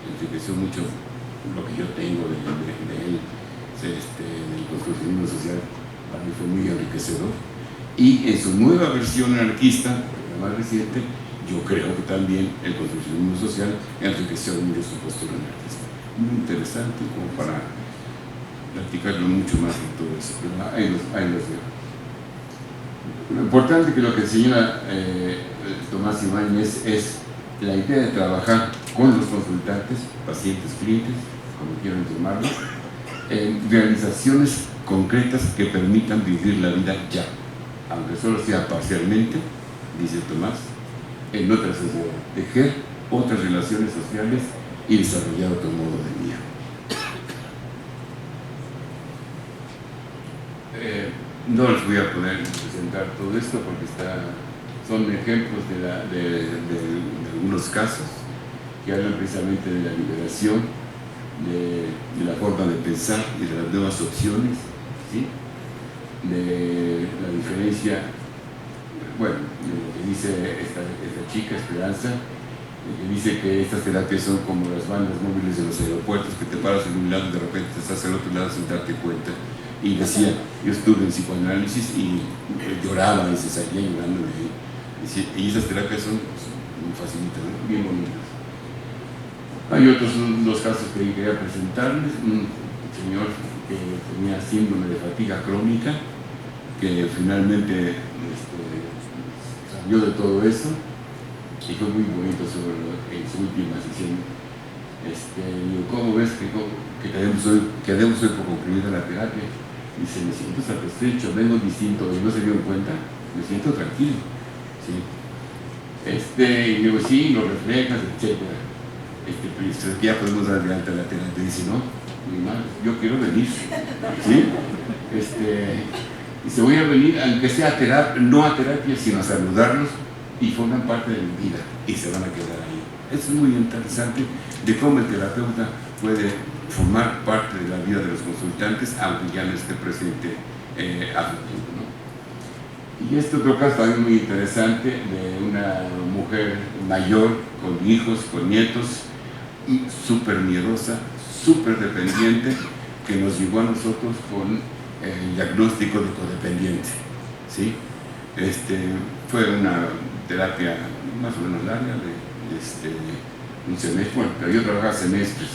enriqueció mucho lo que yo tengo de él, del constructivismo social, para mí fue muy enriquecedor. Y en su nueva versión anarquista, la más reciente, yo creo que también el constructivismo social enriqueció mucho su postura anarquista. Muy interesante como para platicarlo mucho más de todo eso, pero ahí los dejo. Lo importante que lo que enseña Tomás Ibáñez es la idea de trabajar con los consultantes, pacientes, clientes, como quieran llamarlos, en realizaciones concretas que permitan vivir la vida ya, aunque solo sea parcialmente, dice Tomás, en otra sociedad, tejer otras relaciones sociales y desarrollar otro modo de vida. No les voy a poder presentar todo esto porque son ejemplos de algunos casos que hablan precisamente de la liberación, de la forma de pensar y de las nuevas opciones, ¿sí? De la diferencia, bueno, de lo que dice esta chica Esperanza, que dice que estas terapias son como las bandas móviles de los aeropuertos, que te paras en un lado y de repente te estás al otro lado sin darte cuenta. Y decía, yo estuve en psicoanálisis y lloraba y se salía llorando de ahí. Y esas terapias son muy facilitas, ¿no? Bien bonitas. Hay otros dos casos que quería presentarles. Un señor que tenía síndrome de fatiga crónica, que finalmente salió de todo eso, y fue muy bonito en su última sesión. Digo, ¿cómo ves que debemos hoy por concluida la terapia? Dice, me siento satisfecho, vengo distinto, y no se dieron cuenta, me siento tranquilo, ¿sí? Y digo, sí, lo reflejas, etc. Ya podemos dar adelante a la terapia. Dice, no, mi madre, yo quiero venir, ¿sí? Dice, voy a venir, aunque sea a terapia, no a terapia, sino a saludarlos, y forman parte de mi vida, y se van a quedar ahí. Eso es muy interesante, de cómo el terapeuta puede formar parte de la vida de los consultantes, aunque ya no esté presente a futuro, ¿no? Y otro caso también muy interesante de una mujer mayor, con hijos, con nietos, súper miedosa, súper dependiente, que nos llevó a nosotros con el diagnóstico de codependiente, ¿sí? Fue una terapia más o menos larga, de un semestre, bueno, pero yo trabajaba semestres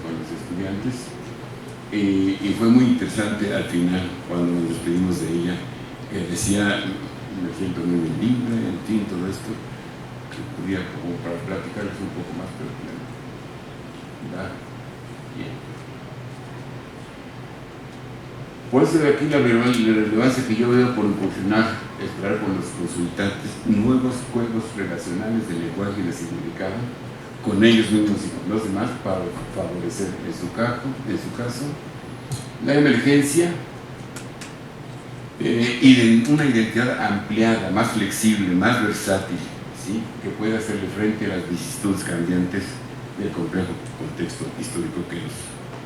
con los estudiantes y fue muy interesante al final cuando nos despedimos de ella, que decía, me siento muy libre, en fin, todo esto, que podía como para platicarles un poco más, pero bien. Por eso de aquí la relevancia que yo veo por explorar con los consultantes nuevos juegos relacionales de lenguaje y de significado con ellos mismos y con los demás para favorecer en su caso la emergencia y de una identidad ampliada, más flexible, más versátil, ¿sí? Que pueda hacerle frente a las vicisitudes cambiantes del complejo contexto histórico que nos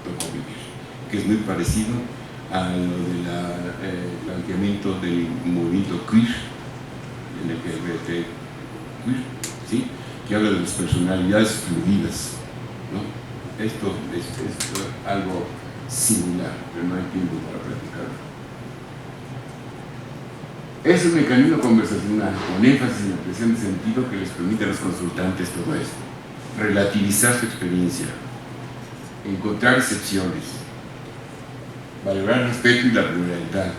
tocó vivir, que es muy parecido a lo del planteamiento del movimiento queer, en el LGBT queer, ¿sí? Que habla de las personalidades fluidas, ¿no? Esto es algo similar, pero no hay tiempo para platicarlo. Es un mecanismo conversacional con énfasis en la presión de sentido que les permite a los consultantes todo esto: relativizar su experiencia, encontrar excepciones, valorar el respeto y la pluralidad,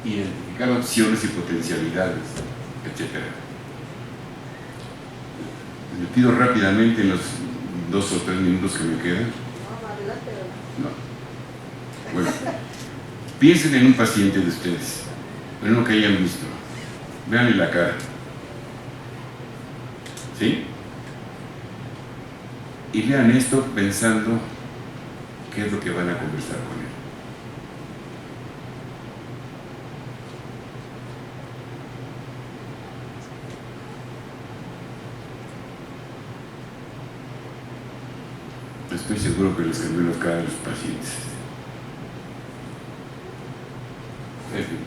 identificar opciones y potencialidades, etc. Le pido rápidamente en los 2 o 3 minutos que me quedan. No, adelante. No. Bueno, piensen en un paciente de ustedes, en uno que hayan visto. Veanle la cara. ¿Sí? Y lean esto pensando qué es lo que van a conversar con él. Estoy seguro que les cambió la cara a los pacientes. En fin.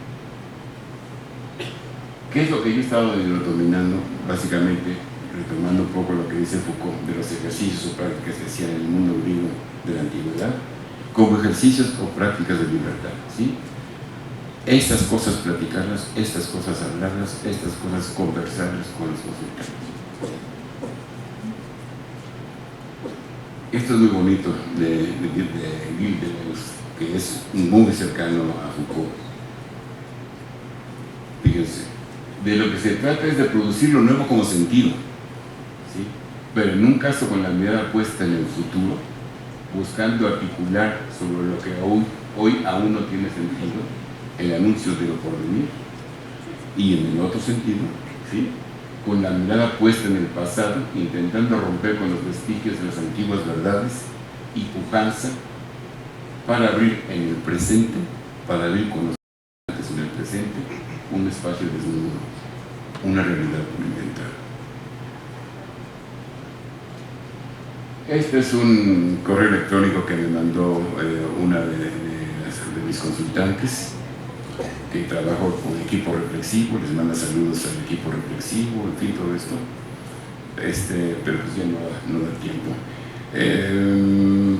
¿Qué es lo que yo he estado dominando? Básicamente, retomando un poco lo que dice Foucault de los ejercicios o prácticas que hacían en el mundo griego de la antigüedad, como ejercicios o prácticas de libertad, ¿sí? Estas cosas platicarlas, estas cosas hablarlas, estas cosas conversarlas con los consultantes. Esto es muy bonito de Gilles Deleuze, que es muy cercano a Foucault. Fíjense, de lo que se trata es de producir lo nuevo como sentido, ¿sí? Pero en un caso con la mirada puesta en el futuro, buscando articular sobre lo que hoy aún no tiene sentido, el anuncio de lo porvenir, y en el otro sentido, ¿sí?, con la mirada puesta en el pasado, intentando romper con los vestigios de las antiguas verdades y pujanza para abrir en el presente, para abrir con los antes en el presente, un espacio desnudo, una realidad por inventar. Este es un correo electrónico que me mandó una de mis consultantes, que trabajo con el equipo reflexivo, les manda saludos al equipo reflexivo, en fin, todo esto, pero pues ya no da tiempo.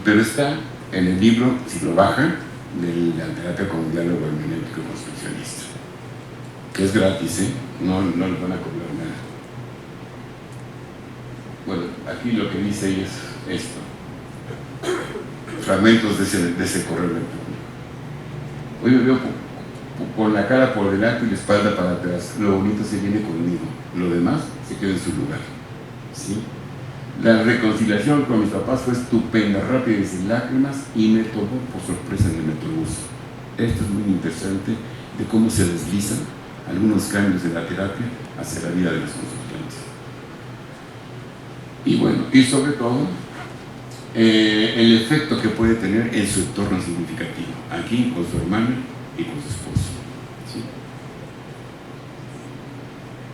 Pero está en el libro, si lo bajan, de la terapia con diálogo hermenéutico construccionista, que es gratis, no les van a cobrar nada. Bueno, aquí lo que dice ella es esto, fragmentos de ese correo electrónico. Hoy me veo con la cara por delante y la espalda para atrás. Lo bonito se viene conmigo, lo demás se queda en su lugar, ¿sí? La reconciliación con mis papás fue estupenda, rápida y sin lágrimas, y me tomó por sorpresa en el metrobús. Esto es muy interesante de cómo se deslizan algunos cambios de la terapia hacia la vida de los consultantes. Y bueno, y sobre todo el efecto que puede tener en su entorno significativo, aquí con su hermana y con su esposo, ¿sí?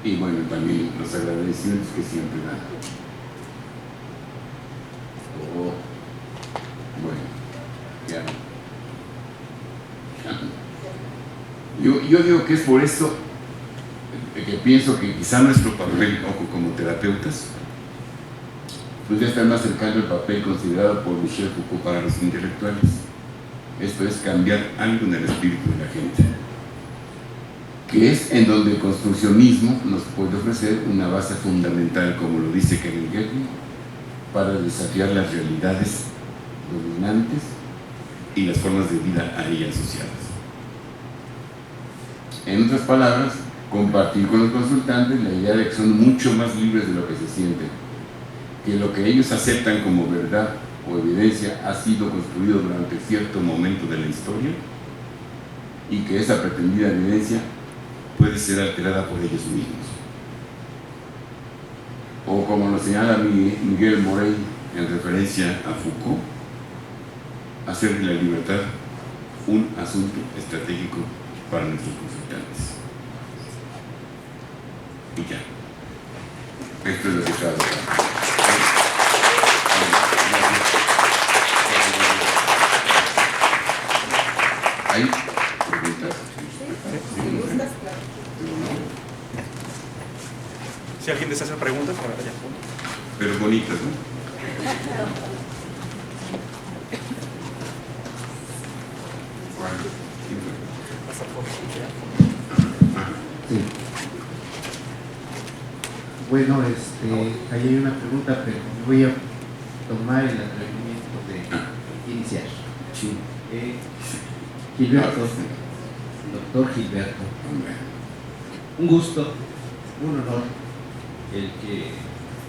Y bueno, también los agradecimientos que siempre dan. Bueno, ya. Yo digo que es por esto que pienso que quizá nuestro papel como terapeutas pues ya está más cercano al papel considerado por Michel Foucault para los intelectuales. Esto es cambiar algo en el espíritu de la gente, que es en donde el construccionismo nos puede ofrecer una base fundamental, como lo dice Kevin Getty, para desafiar las realidades dominantes y las formas de vida a ellas asociadas. En otras palabras, compartir con los consultantes la idea de que son mucho más libres de lo que se sienten, que lo que ellos aceptan como verdad o evidencia ha sido construido durante cierto momento de la historia y que esa pretendida evidencia puede ser alterada por ellos mismos. O como lo señala Miguel Morey en referencia a Foucault, hacer de la libertad un asunto estratégico para nuestros consultantes. Y ya. Esto es lo que está buscando. ¿Hay preguntas? Si alguien desea hacer preguntas, para allá. Pero bonitas, ¿no? Sí. Bueno, ahí hay una pregunta, pero voy a tomar el atrevimiento de iniciar. Sí. Gilberto, doctor Gilberto, un gusto, un honor el que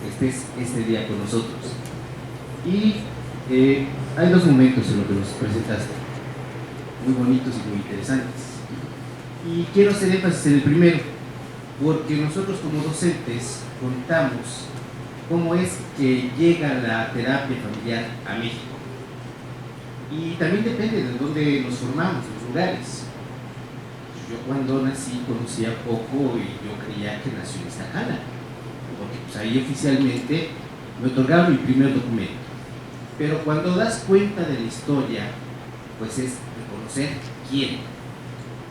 estés este día con nosotros. Y Hay dos momentos en los que nos presentaste, muy bonitos y muy interesantes. Y quiero hacer énfasis en el primero, porque nosotros como docentes contamos cómo es que llega la terapia familiar a México. Y también depende de dónde nos formamos, los lugares. Yo cuando nací conocía poco y yo creía que nació en Iztacala, porque pues ahí oficialmente me otorgaron mi primer documento. Pero cuando das cuenta de la historia, pues es reconocer quién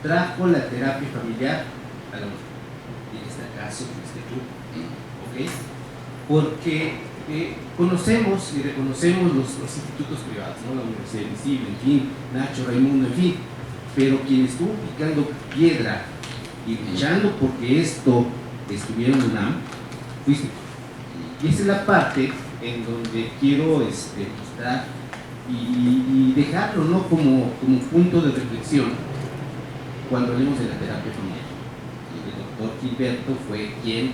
trajo la terapia familiar a la mujer. Y en este caso, tú, ¿ok? Porque conocemos y reconocemos los institutos privados, ¿no? La Universidad Invisible, en fin, Nacho, Raimundo, en fin, pero quien estuvo picando piedra y luchando porque esto estuviera en UNAM, fuiste. Y esa es la parte en donde quiero mostrar y dejarlo, ¿no? como punto de reflexión cuando hablemos de la terapia familiar. El doctor Gilberto fue quien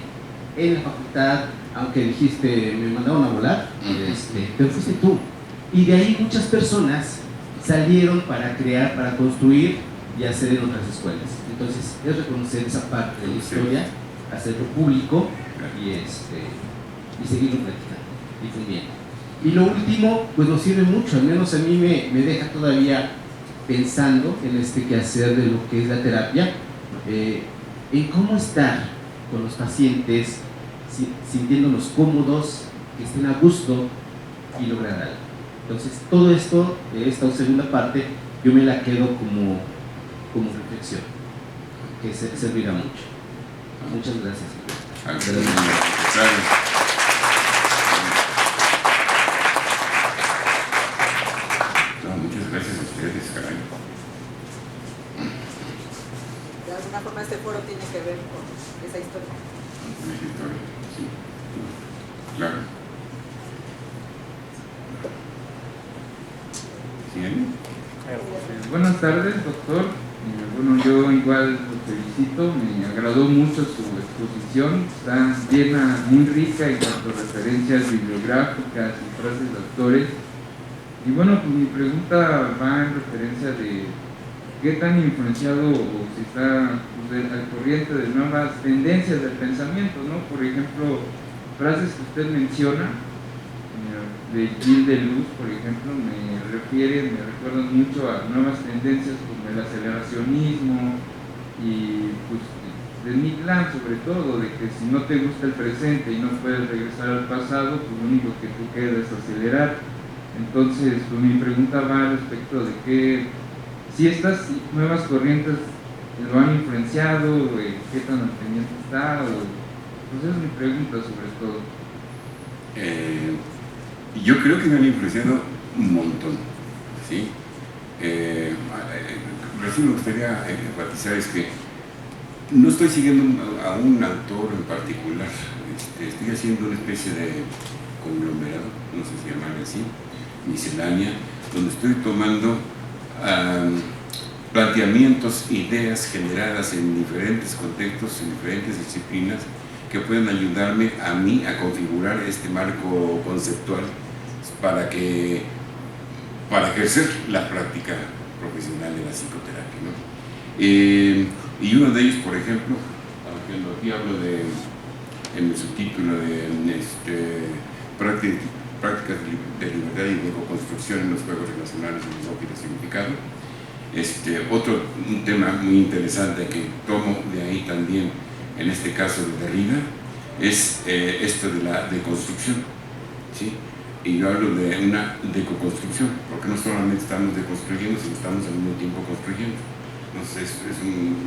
en la facultad, aunque dijiste me mandaron a volar, pero fuiste tú. Y de ahí muchas personas salieron para crear, para construir y hacer en otras escuelas. Entonces es reconocer esa parte de la historia, hacerlo público y seguirlo practicando, difundiendo. Y lo último, pues nos sirve mucho, al menos a mí me deja todavía pensando en este quehacer de lo que es la terapia, en cómo estar con los pacientes, sintiéndonos cómodos, que estén a gusto y lograr algo. Entonces todo esto, esta segunda parte, yo me la quedo como reflexión, que servirá mucho. Muchas gracias. Muchas gracias a ustedes, caray. De alguna forma este foro tiene que ver con esa historia. Sí, claro. ¿Sí? Buenas tardes, doctor. Bueno, yo igual lo felicito, me agradó mucho su exposición, está llena, muy rica en cuanto a referencias bibliográficas y frases de autores. Y bueno, pues mi pregunta va en referencia de qué tan influenciado o si está pues, al corriente de nuevas tendencias del pensamiento, ¿no? Por ejemplo, frases que usted menciona, de Gilles Deleuze, por ejemplo, me recuerdan mucho a nuevas tendencias como el aceleracionismo y pues de Midland sobre todo, de que si no te gusta el presente y no puedes regresar al pasado, pues lo único que tú queda es acelerar. Entonces, pues mi pregunta va respecto de que si estas nuevas corrientes lo han influenciado, qué tan al pendiente está, pues esa es mi pregunta sobre todo. Yo creo que me han influenciado un montón, ¿sí? Recién me gustaría enfatizar es que no estoy siguiendo a un autor en particular, estoy haciendo una especie de conglomerado, no sé si llaman así, miscelánea, donde estoy tomando planteamientos, ideas generadas en diferentes contextos, en diferentes disciplinas, que pueden ayudarme a mí a configurar este marco conceptual para ejercer la práctica profesional de la psicoterapia, ¿no? Y uno de ellos, por ejemplo, aquí hablo en el subtítulo de prácticas de libertad y de ecoconstrucción en los juegos relacionales de lenguaje y de significado. Un tema muy interesante que tomo de ahí también, en este caso de Derrida, es esto de la deconstrucción, ¿sí? Y yo hablo de una decoconstrucción, porque no solamente estamos deconstruyendo, sino estamos al mismo tiempo construyendo. Entonces es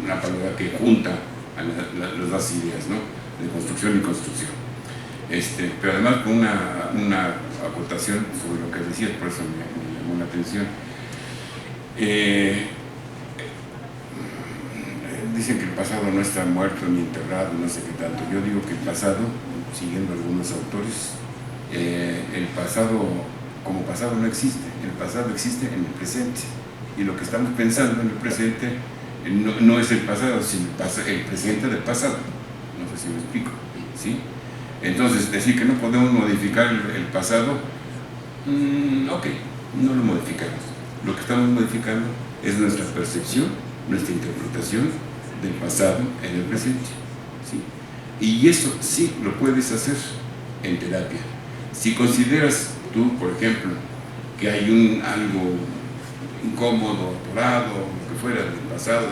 una palabra que junta a las dos ideas, ¿no? De construcción y construcción. Pero además con una acotación sobre lo que decías, por eso me llamó la atención. Dicen que el pasado no está muerto ni enterrado, no sé qué tanto. Yo digo que el pasado, siguiendo algunos autores, el pasado como pasado no existe, el pasado existe en el presente, y lo que estamos pensando en el presente no es el pasado, sino el presente del pasado. No sé si me explico, ¿sí? Entonces, decir que no podemos modificar el pasado Ok, no lo modificamos. Lo que estamos modificando es nuestra percepción, nuestra interpretación del pasado en el presente. ¿Sí? Y eso sí lo puedes hacer en terapia. Si consideras tú, por ejemplo, que hay algo incómodo, atorado, lo que fuera del pasado,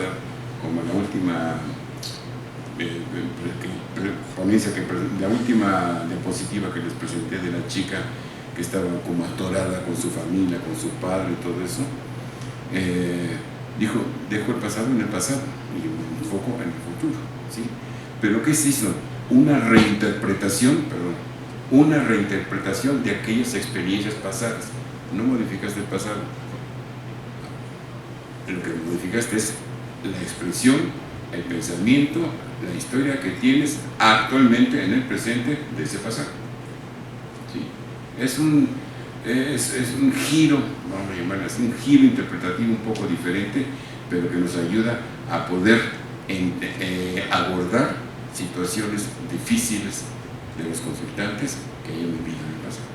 como la última la última diapositiva que les presenté de la chica que estaba como atorada con su familia, con su padre y todo eso, dijo, dejo el pasado en el pasado y un foco en el futuro, ¿sí? Pero ¿qué se hizo? Una reinterpretación de aquellas experiencias pasadas. No modificaste el pasado, lo que modificaste es la expresión, el pensamiento, la historia que tienes actualmente en el presente de ese pasado. ¿Sí? Es un giro, vamos a llamarlo así, un giro interpretativo un poco diferente, pero que nos ayuda a poder abordar situaciones difíciles de los consultantes que hayan vivido en el pasado.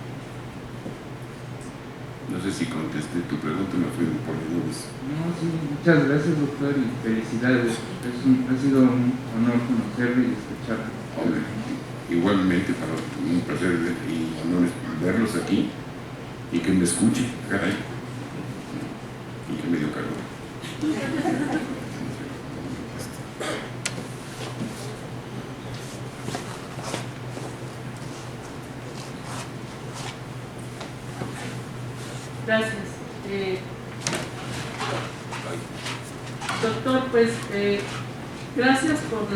No sé si contesté tu pregunta, me fui por las nubes. No, sí, muchas gracias, doctor, y felicidades. Ha sido un honor conocerle y escucharle. Hombre, igualmente, para un placer y honor verlos aquí y que me escuchen, caray, y que me dio calor. Gracias. Doctor, pues gracias por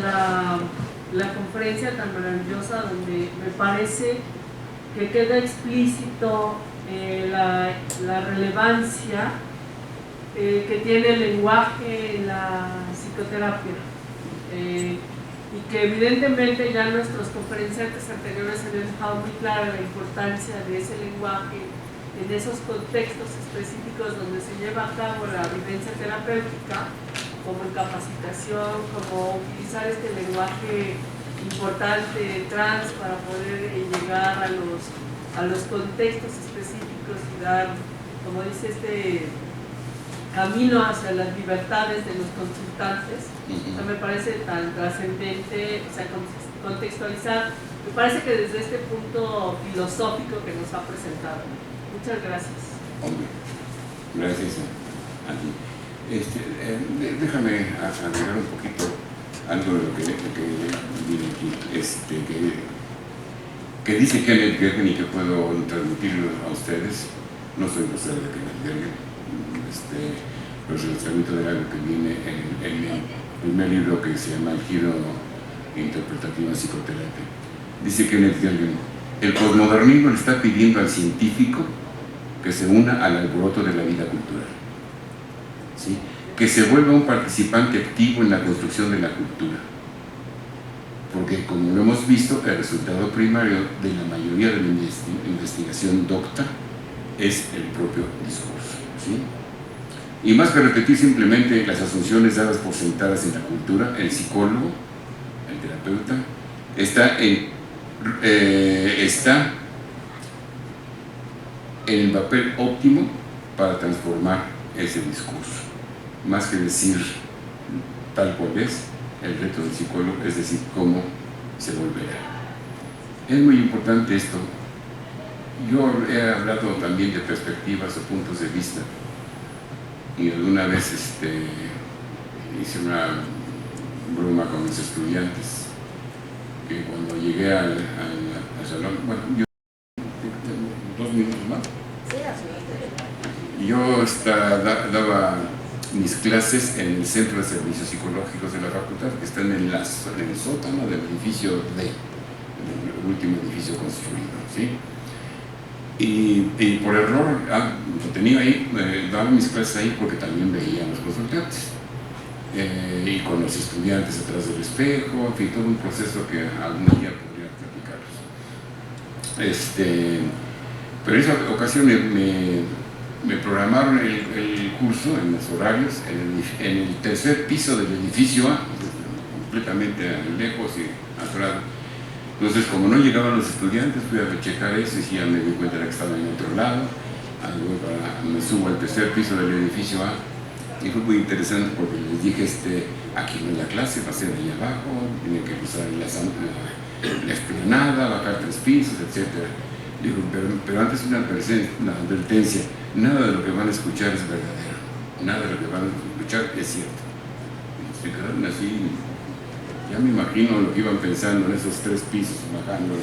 la conferencia tan maravillosa, donde me parece que queda explícito la relevancia que tiene el lenguaje en la psicoterapia. Y que evidentemente ya nuestros conferenciantes anteriores han dejado muy clara la importancia de ese lenguaje en esos contextos específicos donde se lleva a cabo la vivencia terapéutica, como en capacitación, como utilizar este lenguaje importante trans para poder llegar a los contextos específicos y dar, como dice, este camino hacia las libertades de los consultantes. O sea, me parece tan trascendente, o sea, contextualizar, me parece que desde este punto filosófico que nos ha presentado. Muchas gracias. Hombre, gracias a ti. Déjame agregar un poquito algo de lo que viene aquí, que dice Kenneth Gergen y que puedo transmitirlo a ustedes. No soy vocero de Kenneth Gergen, pero se los transmito de algo que viene en el primer libro que se llama El giro interpretativo en psicoterapia. Dice Kenneth Gergen, el posmodernismo le está pidiendo al científico que se una al alboroto de la vida cultural, ¿sí? Que se vuelva un participante activo en la construcción de la cultura, porque como lo hemos visto, el resultado primario de la mayoría de la investigación docta es el propio discurso, ¿sí? Y más que repetir simplemente las asunciones dadas por sentadas en la cultura, el psicólogo, el terapeuta, está en el papel óptimo para transformar ese discurso. Más que decir tal cual es, el reto del psicólogo es decir cómo se volverá. Es muy importante esto. Yo he hablado también de perspectivas o puntos de vista, y alguna vez hice una broma con mis estudiantes, que cuando llegué al salón, bueno, yo 2 minutos más. Yo daba mis clases en el Centro de Servicios Psicológicos de la Facultad, que está en el sótano del edificio D, el último edificio construido, ¿sí? Y por error, lo tenía ahí, daba mis clases ahí porque también veía a los consultantes. Y con los estudiantes atrás del espejo, en fin, todo un proceso que algún día podría platicarlos. Pero en esa ocasión me programaron el curso en los horarios en el tercer piso del edificio A, completamente lejos y atrás. Entonces, como no llegaban los estudiantes, fui a checar eso y ya me di cuenta de que estaba en otro lado. Me subo al tercer piso del edificio A y fue muy interesante porque les dije, aquí no es la clase, va a ser ahí abajo, tienen que cruzar la explanada, bajar 3 pisos, etc. Digo, pero antes una advertencia, nada de lo que van a escuchar es verdadero, nada de lo que van a escuchar es cierto. Se quedaron así, ya me imagino lo que iban pensando en esos 3 pisos, bajando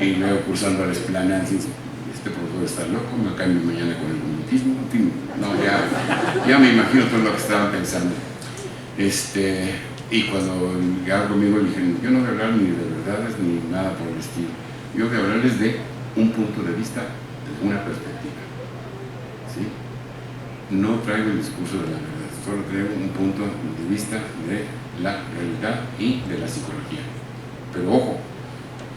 y luego cruzando a la explanada. Este profesor está loco, me cambio mañana con el comunismo, en fin, no, ya me imagino todo lo que estaban pensando. Y cuando llegaron conmigo, le dije, yo no voy a hablar ni de verdades ni nada por el estilo, yo voy a hablarles de un punto de vista, de una perspectiva, ¿sí? No traigo el discurso de la verdad, solo traigo un punto de vista de la realidad y de la psicología. Pero ojo,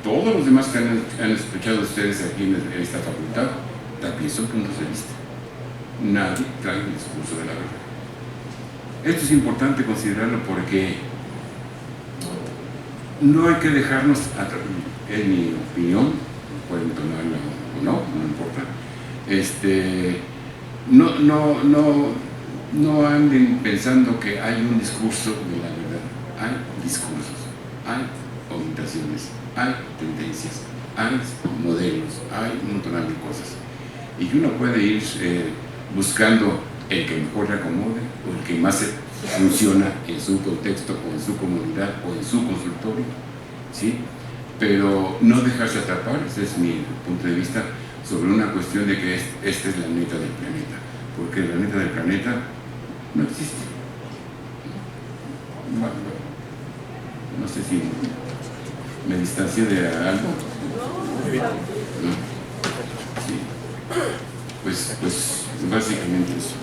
todos los demás que han escuchado ustedes aquí en esta facultad también son puntos de vista. Nadie trae el discurso de la verdad. Esto es importante considerarlo porque no hay que dejarnos, en mi opinión, pueden tomarla o no importa, no anden pensando que hay un discurso de la verdad. Hay discursos, hay orientaciones, hay tendencias, hay modelos, hay un montón de cosas. Y uno puede ir buscando el que mejor le acomode o el que más funciona en su contexto o en su comunidad o en su consultorio, ¿sí? Pero no dejarse atrapar, ese es mi punto de vista, sobre una cuestión de que esta es la neta del planeta, porque la neta del planeta no existe. Bueno, no sé si me distancié de algo. ¿No? Sí. Pues básicamente eso.